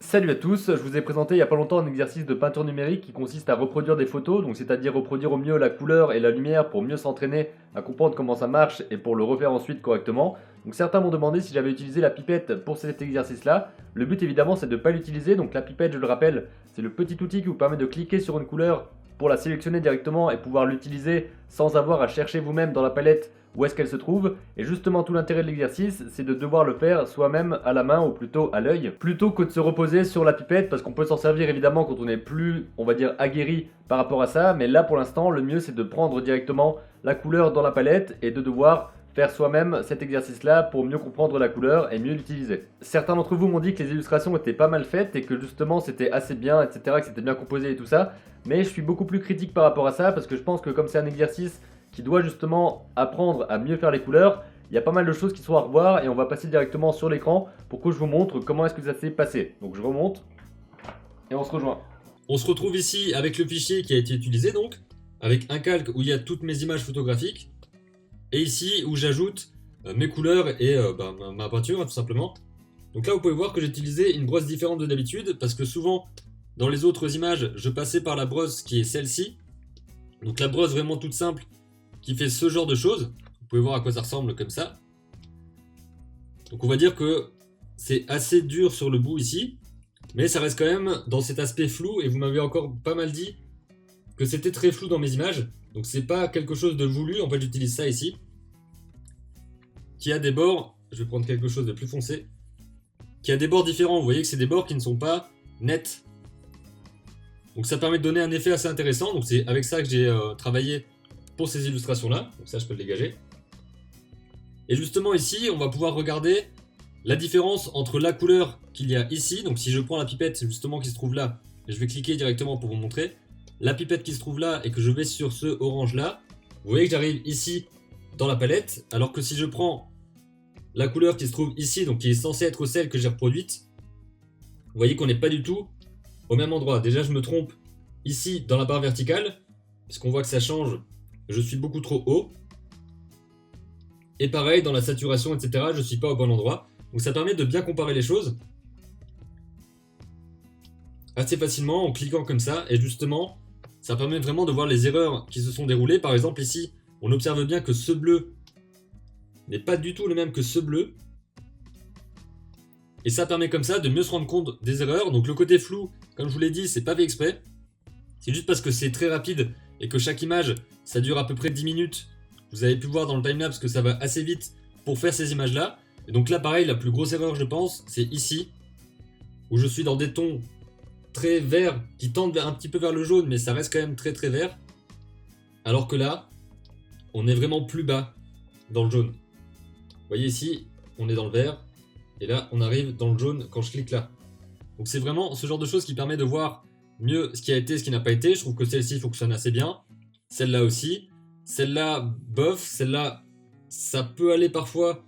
Salut à tous, je vous ai présenté il y a pas longtemps un exercice de peinture numérique qui consiste à reproduire des photos, donc c'est-à-dire reproduire au mieux la couleur et la lumière pour mieux s'entraîner à comprendre comment ça marche et pour le refaire ensuite correctement. Donc certains m'ont demandé si j'avais utilisé la pipette pour cet exercice-là. Le but évidemment c'est de ne pas l'utiliser, donc la pipette je le rappelle, c'est le petit outil qui vous permet de cliquer sur une couleur pour la sélectionner directement et pouvoir l'utiliser sans avoir à chercher vous-même dans la palette où est-ce qu'elle se trouve. Et justement, tout l'intérêt de l'exercice, c'est de devoir le faire soi-même à la main ou plutôt à l'œil, plutôt que de se reposer sur la pipette, parce qu'on peut s'en servir évidemment quand on est plus, on va dire, aguerri par rapport à ça. Mais là, pour l'instant, le mieux, c'est de prendre directement la couleur dans la palette et de devoir faire soi-même cet exercice-là pour mieux comprendre la couleur et mieux l'utiliser. Certains d'entre vous m'ont dit que les illustrations étaient pas mal faites et que justement c'était assez bien, etc., que c'était bien composé et tout ça, mais je suis beaucoup plus critique par rapport à ça parce que je pense que comme c'est un exercice qui doit justement apprendre à mieux faire les couleurs, il y a pas mal de choses qui sont à revoir et on va passer directement sur l'écran pour que je vous montre comment est-ce que ça s'est passé. Donc je remonte et on se rejoint. On se retrouve ici avec le fichier qui a été utilisé donc, avec un calque où il y a toutes mes images photographiques, et ici où j'ajoute mes couleurs et ma peinture tout simplement. Donc là vous pouvez voir que j'ai utilisé une brosse différente de d'habitude, parce que souvent dans les autres images je passais par la brosse qui est celle-ci. Donc la brosse vraiment toute simple qui fait ce genre de choses. Vous pouvez voir à quoi ça ressemble comme ça. Donc on va dire que c'est assez dur sur le bout ici, mais ça reste quand même dans cet aspect flou, et vous m'avez encore pas mal dit que c'était très flou dans mes images, donc c'est pas quelque chose de voulu. En fait j'utilise ça ici, qui a des bords, je vais prendre quelque chose de plus foncé, qui a des bords différents. Vous voyez que c'est des bords qui ne sont pas nets, donc ça permet de donner un effet assez intéressant. Donc c'est avec ça que j'ai travaillé pour ces illustrations là, donc ça je peux le dégager. Et justement ici on va pouvoir regarder la différence entre la couleur qu'il y a ici. Donc si je prends la pipette justement qui se trouve là, et je vais cliquer directement pour vous montrer, la pipette qui se trouve là et que je vais sur ce orange là, vous voyez que j'arrive ici dans la palette, alors que si je prends la couleur qui se trouve ici, donc qui est censée être celle que j'ai reproduite, vous voyez qu'on n'est pas du tout au même endroit. Déjà je me trompe ici dans la barre verticale, puisqu'on voit que ça change, je suis beaucoup trop haut. Et pareil dans la saturation, etc., je suis pas au bon endroit. Donc ça permet de bien comparer les choses assez facilement en cliquant comme ça, et justement ça permet vraiment de voir les erreurs qui se sont déroulées. Par exemple ici on observe bien que ce bleu n'est pas du tout le même que ce bleu, et ça permet comme ça de mieux se rendre compte des erreurs. Donc le côté flou, comme je vous l'ai dit, c'est pas fait exprès, c'est juste parce que c'est très rapide et que chaque image ça dure à peu près 10 minutes. Vous avez pu voir dans le timelapse que ça va assez vite pour faire ces images là. Et donc là pareil, la plus grosse erreur je pense c'est ici, où je suis dans des tons très verts qui tendent un petit peu vers le jaune, mais ça reste quand même très très vert, alors que là on est vraiment plus bas dans le jaune. Vous voyez ici on est dans le vert, et là on arrive dans le jaune quand je clique là. Donc c'est vraiment ce genre de choses qui permet de voir mieux ce qui a été et ce qui n'a pas été. Je trouve que celle-ci fonctionne assez bien, celle-là aussi, celle-là bof, celle-là ça peut aller parfois,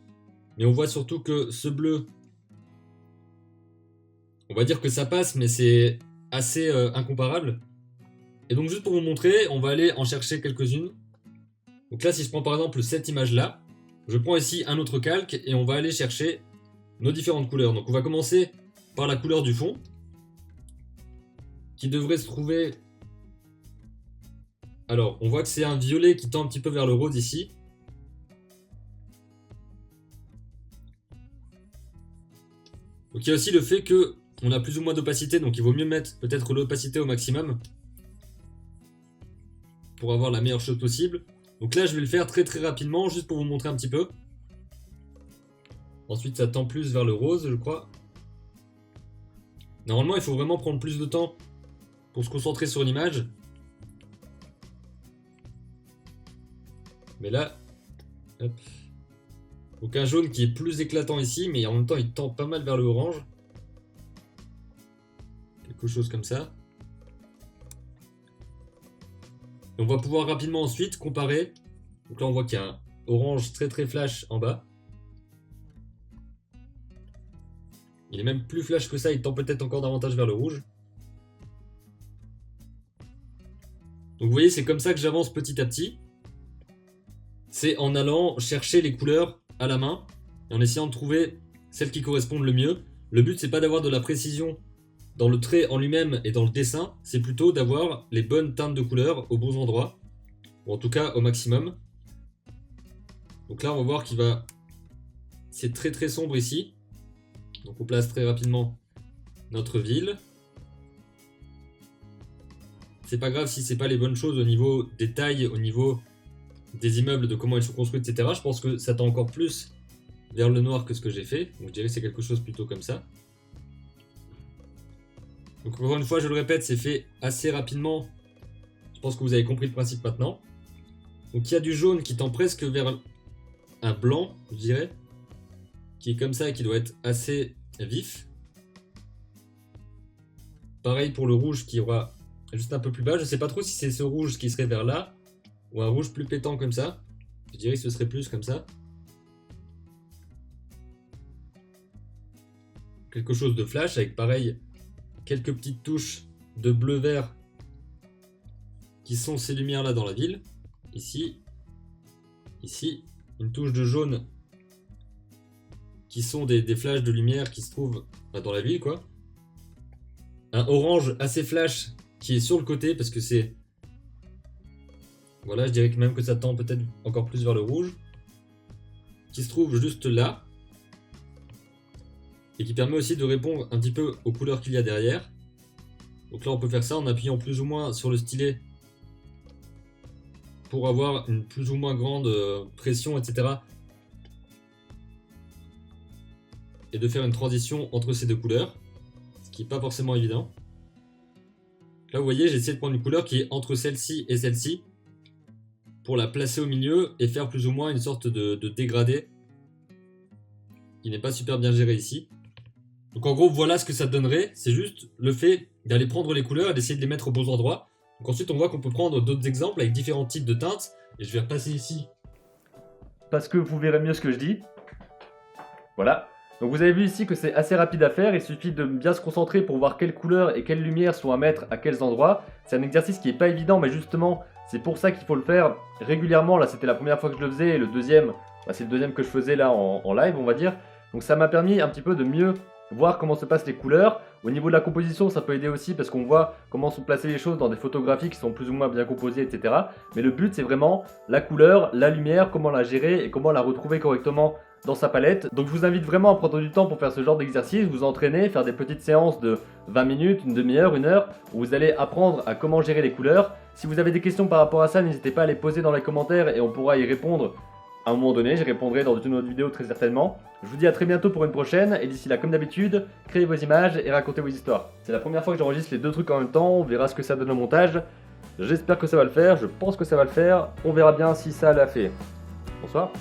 mais on voit surtout que ce bleu, on va dire que ça passe, mais c'est assez incomparable. Et donc juste pour vous montrer, on va aller en chercher quelques-unes. Donc là si je prends par exemple cette image là, je prends ici un autre calque et on va aller chercher nos différentes couleurs. Donc on va commencer par la couleur du fond, qui devrait se trouver... Alors on voit que c'est un violet qui tend un petit peu vers le rose ici. Donc il y a aussi le fait que on a plus ou moins d'opacité, donc il vaut mieux mettre peut-être l'opacité au maximum pour avoir la meilleure chose possible. Donc là je vais le faire très très rapidement, juste pour vous montrer un petit peu. Ensuite ça tend plus vers le rose je crois. Normalement il faut vraiment prendre plus de temps pour se concentrer sur une image. Mais là, hop. Donc un jaune qui est plus éclatant ici, mais en même temps il tend pas mal vers le orange. Quelque chose comme ça. Et on va pouvoir rapidement ensuite comparer. Donc là on voit qu'il y a un orange très très flash en bas. Il est même plus flash que ça, il tend peut-être encore davantage vers le rouge. Donc vous voyez, c'est comme ça que j'avance petit à petit. C'est en allant chercher les couleurs à la main et en essayant de trouver celles qui correspondent le mieux. Le but c'est pas d'avoir de la précision dans le trait en lui-même et dans le dessin, c'est plutôt d'avoir les bonnes teintes de couleurs aux bons endroits, ou en tout cas au maximum. Donc là on va voir qu'il va... C'est très très sombre ici. Donc on place très rapidement notre ville. C'est pas grave si c'est pas les bonnes choses au niveau des tailles, au niveau des immeubles, de comment ils sont construits, etc. Je pense que ça tend encore plus vers le noir que ce que j'ai fait. Donc je dirais que c'est quelque chose plutôt comme ça. Donc encore une fois, je le répète, c'est fait assez rapidement. Je pense que vous avez compris le principe maintenant. Donc il y a du jaune qui tend presque vers un blanc, je dirais. Qui est comme ça et qui doit être assez vif. Pareil pour le rouge qui aura juste un peu plus bas. Je sais pas trop si c'est ce rouge qui serait vers là ou un rouge plus pétant comme ça. Je dirais que ce serait plus comme ça. Quelque chose de flash avec pareil quelques petites touches de bleu-vert qui sont ces lumières là dans la ville. Ici, ici, une touche de jaune qui sont des flashs de lumière qui se trouvent dans la ville quoi. Un orange assez flash qui est sur le côté parce que c'est... Voilà, je dirais que même que ça tend peut-être encore plus vers le rouge. Qui se trouve juste là. Et qui permet aussi de répondre un petit peu aux couleurs qu'il y a derrière. Donc là on peut faire ça en appuyant plus ou moins sur le stylet. Pour avoir une plus ou moins grande pression, etc. Et de faire une transition entre ces deux couleurs. Ce qui n'est pas forcément évident. Là vous voyez, j'ai essayé de prendre une couleur qui est entre celle-ci et celle-ci pour la placer au milieu et faire plus ou moins une sorte de dégradé qui n'est pas super bien géré ici. Donc en gros voilà ce que ça donnerait, c'est juste le fait d'aller prendre les couleurs et d'essayer de les mettre aux bons endroits. Donc ensuite on voit qu'on peut prendre d'autres exemples avec différents types de teintes et je vais repasser ici. Parce que vous verrez mieux ce que je dis. Voilà. Donc vous avez vu ici que c'est assez rapide à faire, il suffit de bien se concentrer pour voir quelles couleurs et quelles lumières sont à mettre à quels endroits. C'est un exercice qui n'est pas évident, mais justement, c'est pour ça qu'il faut le faire régulièrement. Là, c'était la première fois que je le faisais, et le deuxième, c'est le deuxième que je faisais là en live, on va dire. Donc ça m'a permis un petit peu de mieux voir comment se passent les couleurs. Au niveau de la composition, ça peut aider aussi parce qu'on voit comment sont placées les choses dans des photographies qui sont plus ou moins bien composées, etc. Mais le but, c'est vraiment la couleur, la lumière, comment la gérer et comment la retrouver correctement dans sa palette. Donc je vous invite vraiment à prendre du temps pour faire ce genre d'exercice, vous entraîner, faire des petites séances de 20 minutes, une demi-heure, une heure, où vous allez apprendre à comment gérer les couleurs. Si vous avez des questions par rapport à ça, n'hésitez pas à les poser dans les commentaires et on pourra y répondre à un moment donné. J'y répondrai dans une autre vidéo très certainement. Je vous dis à très bientôt pour une prochaine et d'ici là, comme d'habitude, créez vos images et racontez vos histoires. C'est la première fois que j'enregistre les deux trucs en même temps, on verra ce que ça donne au montage. J'espère que ça va le faire, je pense que ça va le faire, on verra bien si ça l'a fait. Bonsoir.